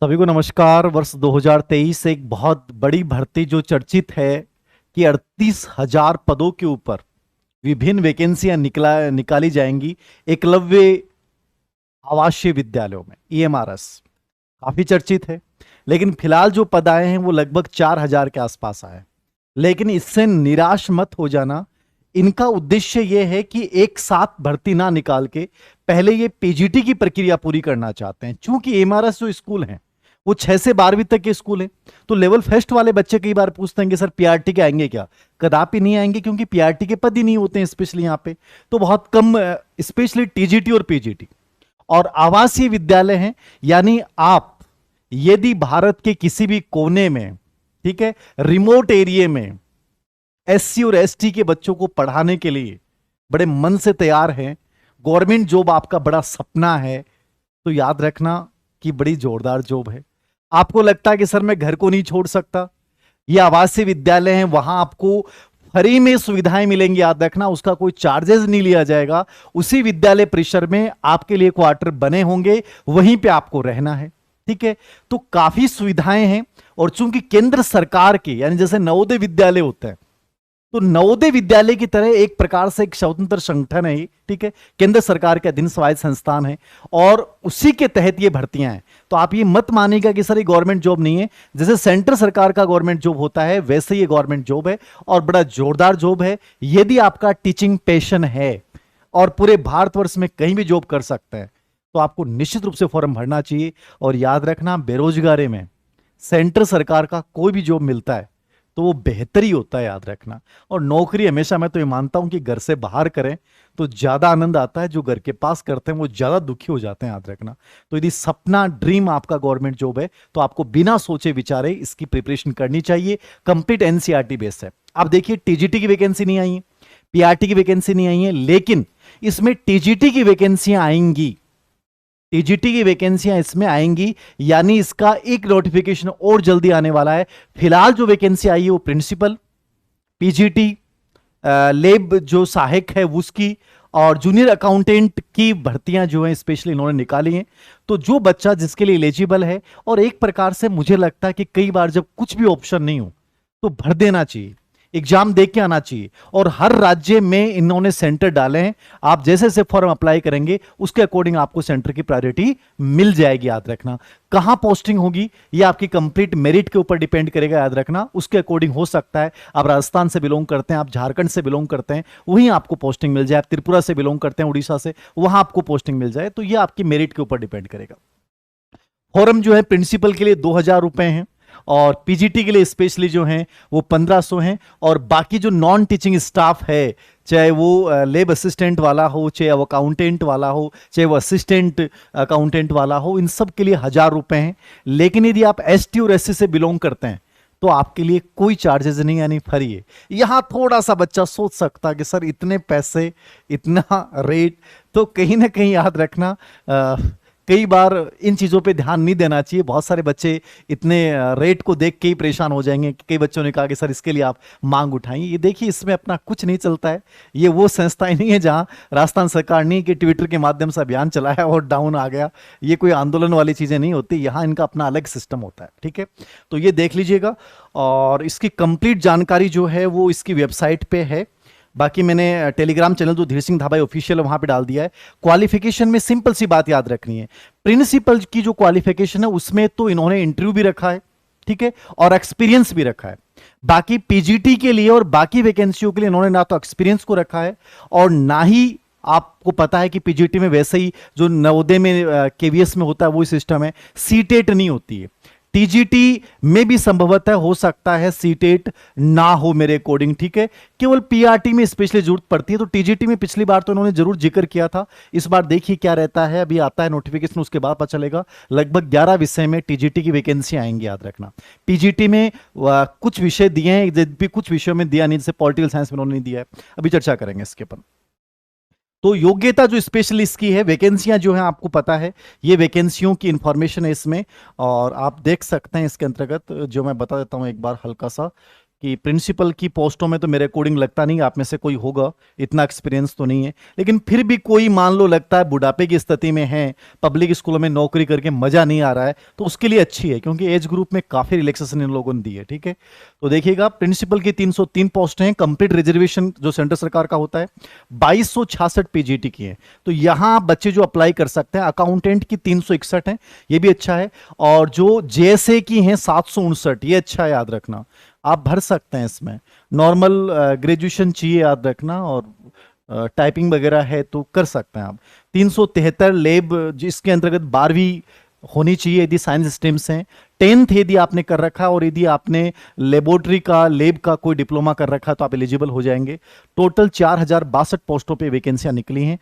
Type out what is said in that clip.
सभी को नमस्कार। वर्ष 2023 से एक बहुत बड़ी भर्ती जो चर्चित है कि 38,000 पदों के ऊपर विभिन्न वैकेंसियां निकाली जाएंगी एकलव्य आवासीय विद्यालयों में, ईएमआरएस काफी चर्चित है। लेकिन फिलहाल जो पद आए हैं वो लगभग 4,000 के आसपास आए। लेकिन इससे निराश मत हो जाना। इनका उद्देश्य यह है कि एक साथ भर्ती ना निकाल के पहले ये पीजीटी की प्रक्रिया पूरी करना चाहते हैं। चूंकि एमआरएस जो स्कूल हैं वो 6 से 12वीं तक के स्कूल हैं, तो लेवल फर्स्ट वाले बच्चे कई बार पूछते हैं कि सर पीआरटी के आएंगे क्या? कदापि नहीं आएंगे, क्योंकि पीआरटी के पद ही नहीं होते हैं स्पेशली यहाँ पे। तो बहुत कम स्पेशली टीजीटी और पीजीटी और आवासीय विद्यालय हैं। यानी आप यदि भारत के किसी भी कोने में, ठीक है, रिमोट एरिया में एससी और एसटी के बच्चों को पढ़ाने के लिए बड़े मन से तैयार हैं, गवर्नमेंट जॉब आपका बड़ा सपना है, तो याद रखना कि बड़ी जोरदार जॉब है। आपको लगता है कि सर मैं घर को नहीं छोड़ सकता, ये आवासीय विद्यालय है, वहां आपको फ्री में सुविधाएं मिलेंगी। याद रखना उसका कोई चार्जेस नहीं लिया जाएगा। उसी विद्यालय परिसर में आपके लिए क्वार्टर बने होंगे, वहीं पे आपको रहना है, ठीक है। तो काफी सुविधाएं हैं। और चूंकि केंद्र सरकार के, यानी जैसे नवोदय विद्यालय होते हैं, तो नवोदय विद्यालय की तरह एक प्रकार से एक स्वतंत्र संगठन है, ठीक है, केंद्र सरकार के अधीन स्वायत्त संस्थान है और उसी के तहत ये भर्तियां हैं। तो आप ये मत मानिएगा कि सर ये गवर्नमेंट जॉब नहीं है। जैसे सेंट्रल सरकार का गवर्नमेंट जॉब होता है, वैसे ये गवर्नमेंट जॉब है और बड़ा जोरदार जॉब है। यदि आपका टीचिंग पैशन है और पूरे भारतवर्ष में कहीं भी जॉब कर सकते हैं, तो आपको निश्चित रूप से फॉर्म भरना चाहिए। और याद रखना, बेरोजगारी में सेंट्रल सरकार का कोई भी जॉब मिलता है तो वो बेहतर ही होता है, याद रखना। और नौकरी हमेशा मैं तो ये मानता हूं कि घर से बाहर करें तो ज्यादा आनंद आता है। जो घर के पास करते हैं वो ज्यादा दुखी हो जाते हैं, याद रखना। तो यदि सपना, ड्रीम आपका गवर्नमेंट जॉब है, तो आपको बिना सोचे विचारे इसकी प्रिपरेशन करनी चाहिए। कंप्लीट एनसीईआरटी बेस्ड है। आप देखिए, टीजीटी की वैकेंसी नहीं आई है, पीआरटी की वैकेंसी नहीं आई है, लेकिन इसमें टीजीटी की वैकेंसियां आएंगी। टीजीटी की वैकेंसियां इसमें आएंगी, यानी इसका एक नोटिफिकेशन और जल्दी आने वाला है। फिलहाल जो वैकेंसी आई है वो प्रिंसिपल, पीजीटी, लेब जो सहायक है उसकी, और जूनियर अकाउंटेंट की भर्तियां जो हैं स्पेशली इन्होंने निकाली हैं। तो जो बच्चा जिसके लिए एलिजिबल है, और एक प्रकार से मुझे लगता है कि कई बार जब कुछ भी ऑप्शन नहीं हो तो भर देना चाहिए, एग्जाम दे के आना चाहिए। और हर राज्य में इन्होंने सेंटर डाले हैं। आप जैसे जैसे फॉर्म अप्लाई करेंगे उसके अकॉर्डिंग आपको सेंटर की प्रायोरिटी मिल जाएगी। याद रखना, कहां पोस्टिंग होगी ये आपकी कंप्लीट मेरिट के ऊपर डिपेंड करेगा। याद रखना, उसके अकॉर्डिंग हो सकता है आप राजस्थान से बिलोंग करते हैं, आप झारखंड से बिलोंग करते हैं, वहीं आपको पोस्टिंग मिल जाए। आप त्रिपुरा से बिलोंग करते हैं, उड़ीसा से, वहां आपको पोस्टिंग मिल जाए। तो ये आपकी मेरिट के ऊपर डिपेंड करेगा। फॉर्म जो है प्रिंसिपल के लिए 2,000 रुपए हैं, और पीजीटी के लिए स्पेशली जो हैं वो 1,500 हैं। और बाकी जो नॉन टीचिंग स्टाफ है, चाहे वो लेब असिस्टेंट वाला हो, चाहे वो अकाउंटेंट वाला हो, चाहे वो असिस्टेंट अकाउंटेंट वाला हो, इन सब के लिए 1,000 रुपए हैं। लेकिन यदि आप एसटी और एससी से बिलोंग करते हैं तो आपके लिए कोई चार्जेस नहीं, यानी फ्री है। यहां थोड़ा सा बच्चा सोच सकता है कि सर इतने पैसे, इतना रेट, तो कहीं ना कहीं याद रखना कई बार इन चीज़ों पे ध्यान नहीं देना चाहिए। बहुत सारे बच्चे इतने रेट को देख के ही परेशान हो जाएंगे। कई बच्चों ने कहा कि सर इसके लिए आप मांग उठाएंगे। ये देखिए, इसमें अपना कुछ नहीं चलता है। ये वो संस्थाएं नहीं है जहां राजस्थान सरकार ने कि ट्विटर के माध्यम से अभियान चलाया और डाउन आ गया। ये कोई आंदोलन वाली चीज़ें नहीं होती, यहाँ इनका अपना अलग सिस्टम होता है, ठीक है। तो ये देख लीजिएगा, और इसकी कंप्लीट जानकारी जो है वो इसकी वेबसाइट पे है। बाकी मैंने टेलीग्राम चैनल जो धीर सिंह धाबाई ऑफिशियल है वहां पे डाल दिया है। क्वालिफिकेशन में सिंपल सी बात याद रखनी है, प्रिंसिपल की जो क्वालिफिकेशन है उसमें तो इन्होंने इंटरव्यू भी रखा है, ठीक है, और एक्सपीरियंस भी रखा है। बाकी पीजीटी के लिए और बाकी वैकेंसियों के लिए इन्होंने ना तो एक्सपीरियंस को रखा है, और ना ही, आपको पता है कि पीजीटी में वैसे ही जो नवोदय में केवीएस में होता है वो सिस्टम है, सीटेट नहीं होती है। टीजीटी में भी संभवतः हो सकता है सीटेट ना हो मेरे अकॉर्डिंग, ठीक है। केवल पीआरटी में स्पेशली जरूरत पड़ती है। तो टीजीटी में पिछली बार तो इन्होंने जरूर जिक्र किया था, इस बार देखिए क्या रहता है। अभी आता है नोटिफिकेशन, उसके बाद पता चलेगा। लगभग 11 विषय में टीजीटी की वैकेंसी आएंगी, याद रखना। पीजीटी में कुछ विषय दिए हैं, कुछ विषयों में दिया नहीं, जैसे पॉलिटिकल साइंस में उन्होंने नहीं दिया है। अभी चर्चा करेंगे इसके ऊपर। तो योग्यता जो स्पेशलिस्ट की है, वैकेंसियां जो है आपको पता है, ये वैकेंसियों की इंफॉर्मेशन है इसमें। और आप देख सकते हैं इसके अंतर्गत, जो मैं बता देता हूं एक बार हल्का सा, कि प्रिंसिपल की पोस्टों में तो मेरे अकॉर्डिंग लगता नहीं आप में से कोई होगा, इतना एक्सपीरियंस तो नहीं है, लेकिन फिर भी कोई मान लो लगता है बुढ़ापे की स्थिति में है, पब्लिक स्कूलों में नौकरी करके मजा नहीं आ रहा है, तो उसके लिए अच्छी है क्योंकि एज ग्रुप में काफी रिलैक्सेशन इन लोगों ने दी है। ठीक है, तो देखिएगा प्रिंसिपल की 303 पोस्ट हैं, कंप्लीट रिजर्वेशन जो सेंटर सरकार का होता है, 2266 पीजीटी की है, तो यहां बच्चे जो अप्लाई कर सकते हैं। अकाउंटेंट की 361 है, ये भी अच्छा है, और जो जेएसए की हैं 759, ये अच्छा है, याद रखना आप भर सकते हैं इसमें। नॉर्मल ग्रेजुएशन चाहिए, याद रखना, और टाइपिंग वगैरह है तो कर सकते हैं आप। 373 लेब, जिसके अंतर्गत 12वीं होनी चाहिए यदि साइंस स्ट्रीम्स हैं, 10th यदि आपने कर रखा है और यदि आपने लेबोरेटरी का, लेब का कोई डिप्लोमा कर रखा है तो आप एलिजिबल हो जाएंगे। टोटल 4062 पोस्टों पे वैकेंसियां निकली हैं।